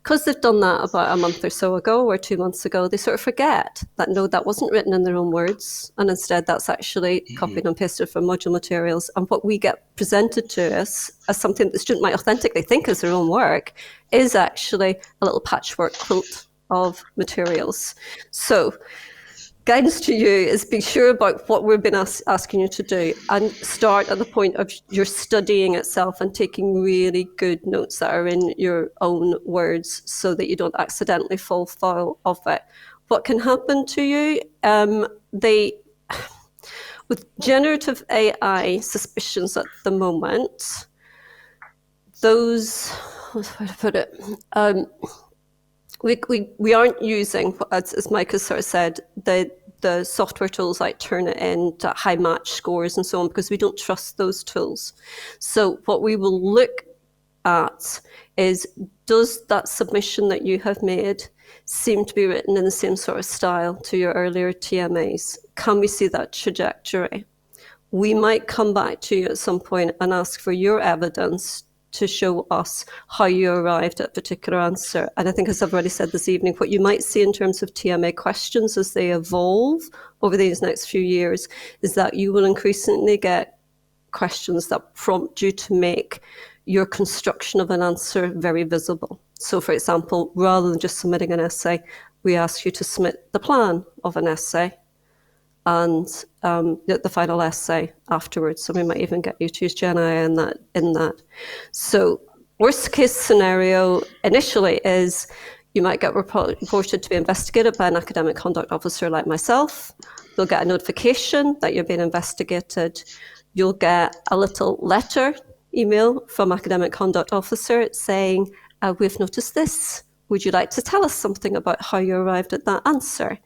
C: Because they've done that about a month or so ago or 2 months ago, they sort of forget that, no, that wasn't written in their own words. And instead, that's actually copied and pasted from module materials. And what we get presented to us as something that the student might authentically think is their own work is actually a little patchwork quilt of materials. So guidance to you is be sure about what we've been asking you to do, and start at the point of your studying itself and taking really good notes that are in your own words so that you don't accidentally fall foul of it. What can happen to you? With generative AI suspicions at the moment, those, how to put it, we aren't using, as Mike has sort of said, the software tools like Turnitin to high match scores and so on, because we don't trust those tools. So what we will look at is, does that submission that you have made seem to be written in the same sort of style to your earlier TMAs? Can we see that trajectory? We might come back to you at some point and ask for your evidence to show us how you arrived at a particular answer. And I think, as I've already said this evening, what you might see in terms of TMA questions as they evolve over these next few years is that you will increasingly get questions that prompt you to make your construction of an answer very visible. So, for example, rather than just submitting an essay, we ask you to submit the plan of an essay and the final essay afterwards. So we might even get you to use Gen AI in that. So worst case scenario initially is You might get reported to be investigated by an academic conduct officer like myself. You'll get a notification that you're being investigated. You'll get a little letter, email from academic conduct officer saying, we've noticed this. Would you like to tell us something about how you arrived at that answer?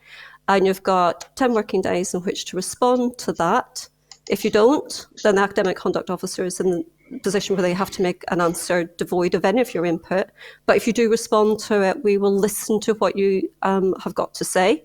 C: And you've got 10 working days in which to respond to that. If you don't, then the academic conduct officer is in the position where they have to make an answer devoid of any of your input. But if you do respond to it, we will listen to what you have got to say.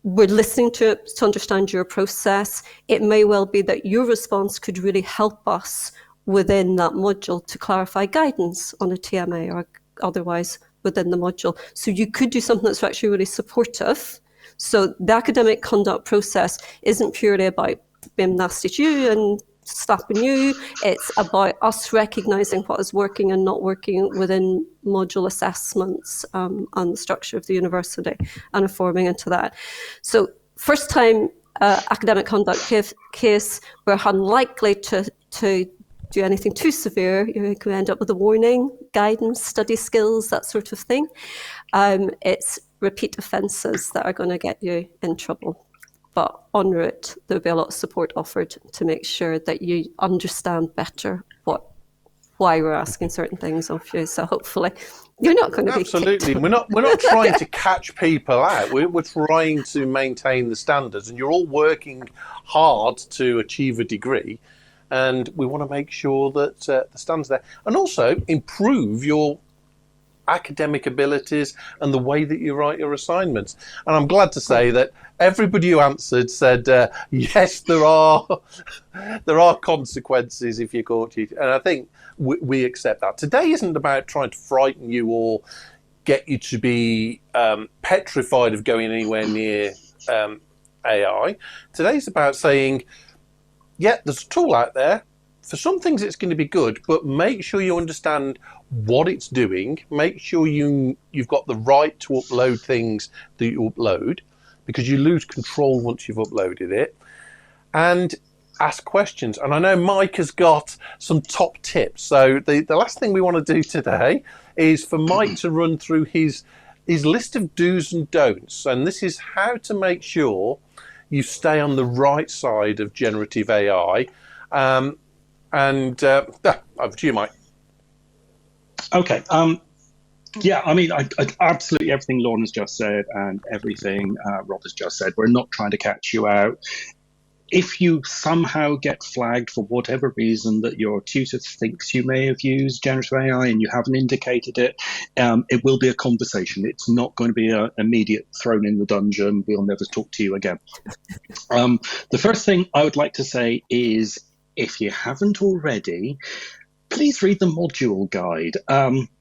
C: We're listening to it to understand your process. It may well be that your response could really help us within that module to clarify guidance on a TMA or otherwise within the module. So you could do something that's actually really supportive. So the academic conduct process isn't purely about being nasty to you and slapping you. It's about us recognising what is working and not working within module assessments and the structure of the university and informing into that. So first time academic conduct case, we're unlikely to do anything too severe. You can end up with a warning, guidance, study skills, that sort of thing. It's repeat offences that are going to get you in trouble. But en route, there'll be a lot of support offered to make sure that you understand better why we're asking certain things of you. So hopefully, you're not going to be
A: absolutely.
C: kicked.
A: We're not trying to catch people out. We're trying to maintain the standards, and you're all working hard to achieve a degree. And we want to make sure that the standards there, and also improve your academic abilities and the way that you write your assignments. And I'm glad to say that everybody who answered said, yes, there are consequences if you're caught cheating. And I think we accept that. Today isn't about trying to frighten you or get you to be petrified of going anywhere near AI. Today's about saying, yeah, there's a tool out there. For some things it's going to be good, but make sure you understand what it's doing. Make sure you've got the right to upload things that you upload, because you lose control once you've uploaded it. And ask questions. And I know Mike has got some top tips. So the last thing we want to do today is for Mike to run through his list of do's and don'ts. And this is how to make sure you stay on the right side of generative AI. Over to you, Mike.
D: Okay. Yeah, I mean, I absolutely everything Lauren has just said and everything Rob has just said. We're not trying to catch you out. If you somehow get flagged for whatever reason that your tutor thinks you may have used generative AI and you haven't indicated it, it will be a conversation. It's not going to be an immediate thrown in the dungeon. We'll never talk to you again. The first thing I would like to say is, if you haven't already, please read the module guide.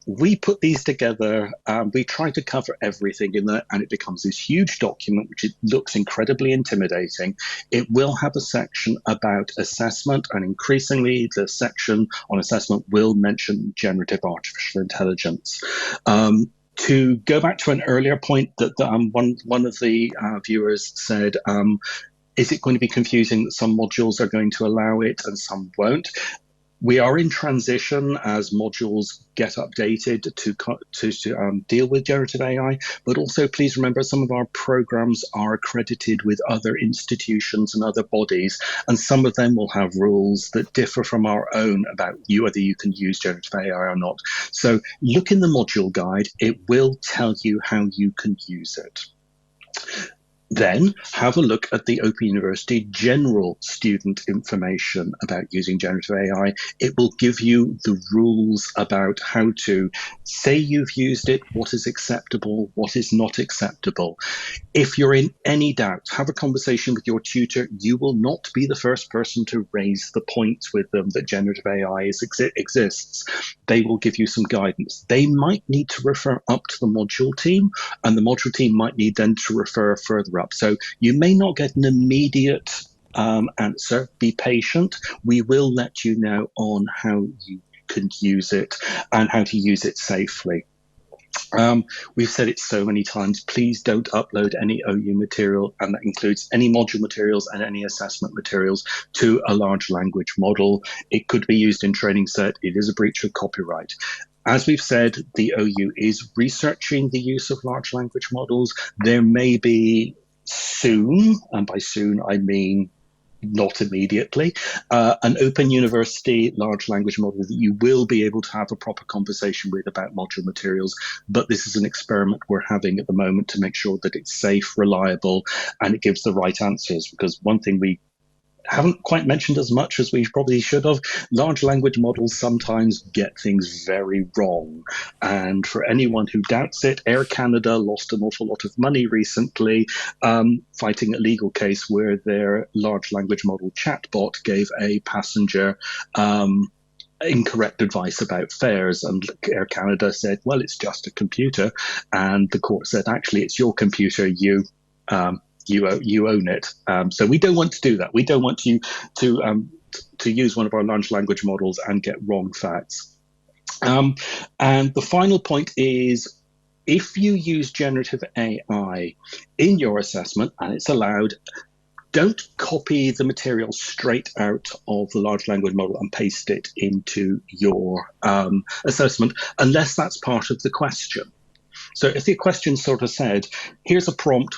D: We put these together. We try to cover everything in there, and it becomes this huge document, which looks incredibly intimidating. It will have a section about assessment, and increasingly the section on assessment will mention generative artificial intelligence. To go back to an earlier point that one of the viewers said, is it going to be confusing that some modules are going to allow it and some won't? We are in transition as modules get updated to deal with generative AI, but also please remember some of our programs are accredited with other institutions and other bodies, and some of them will have rules that differ from our own about whether you can use generative AI or not. So look in the module guide. It will tell you how you can use it. Then have a look at the Open University general student information about using generative AI. It will give you the rules about how to say you've used it, what is acceptable, what is not acceptable. If you're in any doubt, have a conversation with your tutor. You will not be the first person to raise the point with them that generative AI exists. They will give you some guidance. They might need to refer up to the module team, and the module team might need then to refer further up. So you may not get an immediate answer. Be patient. We will let you know on how you can use it and how to use it safely. We've said it so many times, please don't upload any OU material, and that includes any module materials and any assessment materials, to a large language model. It could be used in training set. It is a breach of copyright. As we've said, the OU is researching the use of large language models. There may be soon, and by soon I mean not immediately, an open university large language model that you will be able to have a proper conversation with about module materials. But this is an experiment we're having at the moment to make sure that it's safe, reliable, and it gives the right answers. Because one thing we haven't quite mentioned as much as we probably should have, large language models sometimes get things very wrong. And for anyone who doubts it, Air Canada lost an awful lot of money recently fighting a legal case where their large language model chatbot gave a passenger incorrect advice about fares, and Air Canada said, well, it's just a computer, and the court said, actually, it's your computer, you own it. So we don't want to do that. We don't want you to use one of our large language models and get wrong facts. And the final point is, if you use generative AI in your assessment, and it's allowed, don't copy the material straight out of the large language model and paste it into your assessment, unless that's part of the question. So if the question sort of said, here's a prompt,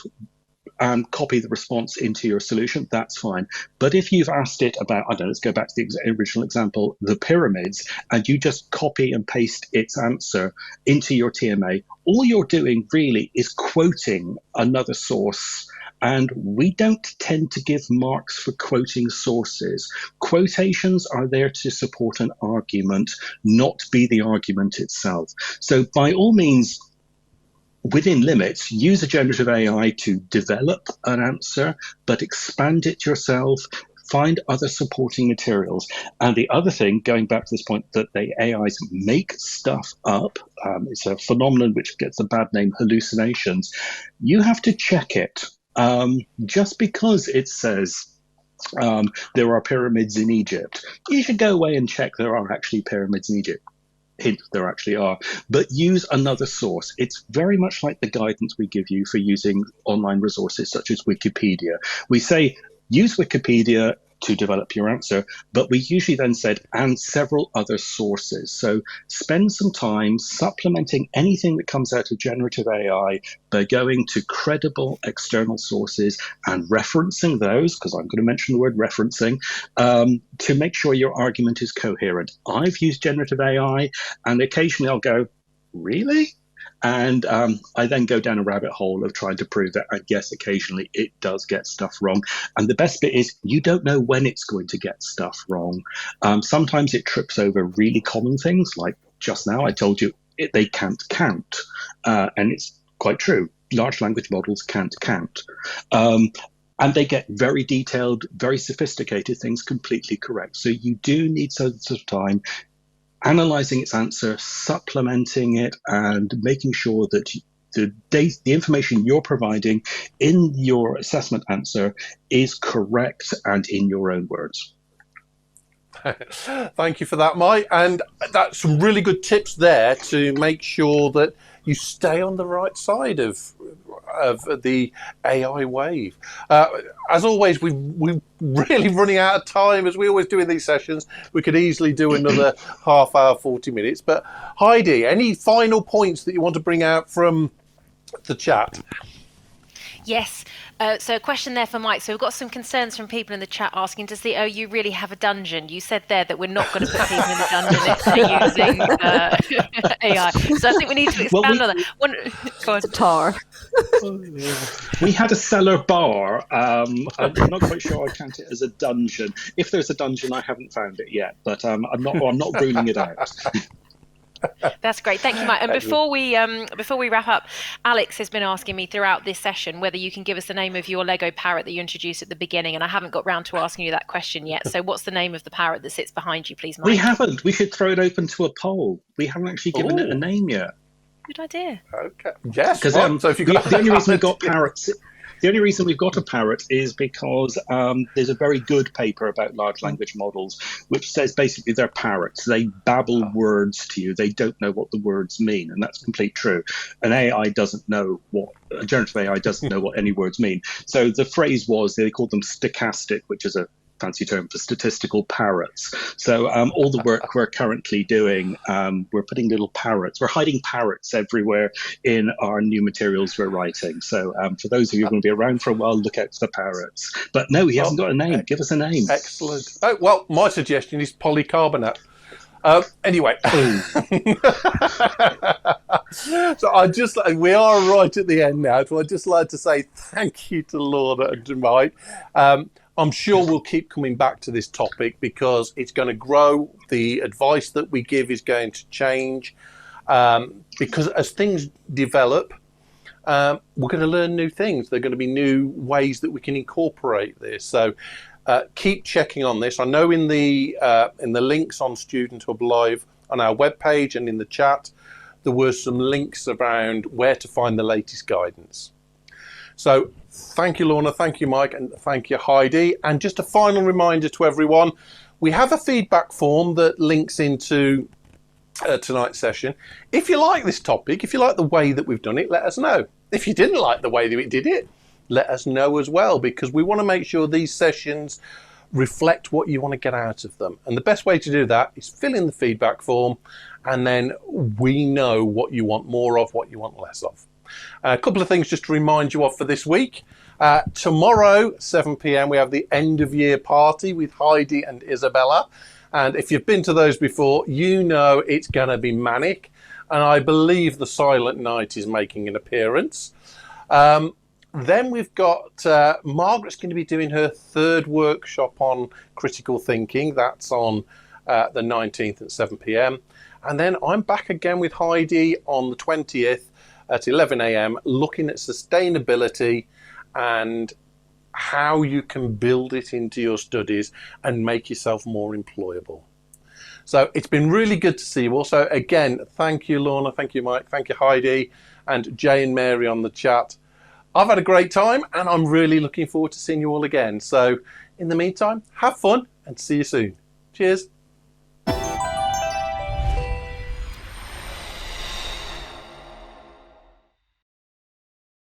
D: and copy the response into your solution, that's fine. But if you've asked it about, I don't know, let's go back to the original example, the pyramids, and you just copy and paste its answer into your TMA, all you're doing really is quoting another source. And we don't tend to give marks for quoting sources. Quotations are there to support an argument, not be the argument itself. So by all means, within limits, use a generative AI to develop an answer, but expand it yourself. Find other supporting materials. And the other thing, going back to this point, that the AIs make stuff up, it's a phenomenon which gets a bad name, hallucinations. You have to check it. Just because it says there are pyramids in Egypt, you should go away and check there are actually pyramids in Egypt. Hint, there actually are, but use another source. It's very much like the guidance we give you for using online resources such as Wikipedia. We say, use Wikipedia to develop your answer, but we usually then said, and several other sources. So spend some time supplementing anything that comes out of generative AI by going to credible external sources and referencing those, because I'm going to mention the word referencing, to make sure your argument is coherent. I've used generative AI, and occasionally I'll go, really? And I then go down a rabbit hole of trying to prove that, and yes, occasionally it does get stuff wrong. And the best bit is you don't know when it's going to get stuff wrong. Sometimes it trips over really common things, like just now I told you they can't count. And it's quite true. Large language models can't count. And they get very detailed, very sophisticated things completely correct. So you do need some sort of time analyzing its answer, supplementing it, and making sure that the information you're providing in your assessment answer is correct and in your own words.
A: Thank you for that, Mike. And that's some really good tips there to make sure that you stay on the right side of the AI wave. As always, we're really running out of time, as we always do in these sessions. We could easily do another half hour, 40 minutes. But Heidi, any final points that you want to bring out from the chat?
B: Yes. So a question there for Mike. So we've got some concerns from people in the chat asking, does the OU really have a dungeon? You said there that we're not going to put people in the dungeon if they're using AI. So I think we need to expand on that. Go on.
C: It's a tar.
D: We had a cellar bar. I'm not quite sure I count it as a dungeon. If there's a dungeon, I haven't found it yet, but I'm not ruling it out.
B: That's great, thank you, Mike. And before we wrap up, Alex has been asking me throughout this session whether you can give us the name of your Lego parrot that you introduced at the beginning, and I haven't got round to asking you that question yet. So what's the name of the parrot that sits behind you, please, Mike?
D: We haven't. We should throw it open to a poll. We haven't actually given it a name yet.
B: Good idea.
A: Okay. Yes.
D: Because
A: so if you got
D: the only reason we've got parrots. The only reason we've got a parrot is because there's a very good paper about large language models, which says basically they're parrots. They babble words to you. They don't know what the words mean, and that's completely true. An AI doesn't know what generative AI doesn't know what any words mean. So the phrase was they called them stochastic, which is a fancy term for statistical parrots. So all the work we're currently doing, we're putting little parrots, we're hiding parrots everywhere in our new materials we're writing. So for those of you who are going to be around for a while, look out for the parrots. But no, he hasn't got a name. Give us a name.
A: Excellent. Oh, well, my suggestion is polycarbonate. Anyway, so we are right at the end now. So I'd just like to say thank you to Lorna and to Mike. I'm sure we'll keep coming back to this topic because it's going to grow. The advice that we give is going to change because as things develop, we're going to learn new things. There are going to be new ways that we can incorporate this. So keep checking on this. I know in the links on Student Hub Live on our webpage and in the chat, there were some links around where to find the latest guidance. So thank you, Lorna, thank you, Mike, and thank you, Heidi. And just a final reminder to everyone, we have a feedback form that links into tonight's session. If you like this topic, if you like the way that we've done it, let us know. If you didn't like the way that we did it, let us know as well, because we want to make sure these sessions reflect what you want to get out of them. And the best way to do that is fill in the feedback form, and then we know what you want more of, what you want less of. A couple of things just to remind you of for this week. Tomorrow, 7 p.m, we have the end of year party with Heidi and Isabella. And if you've been to those before, you know it's going to be manic. And I believe the Silent Night is making an appearance. Then we've got Margaret's going to be doing her third workshop on critical thinking. That's on the 19th at 7 p.m. And then I'm back again with Heidi on the 20th at 11 a.m. looking at sustainability and how you can build it into your studies and make yourself more employable. So it's been really good to see you all. So again, thank you, Lorna, thank you, Mike, thank you, Heidi, and Jay and Mary on the chat. I've had a great time and I'm really looking forward to seeing you all again. So in the meantime, have fun and see you soon. Cheers.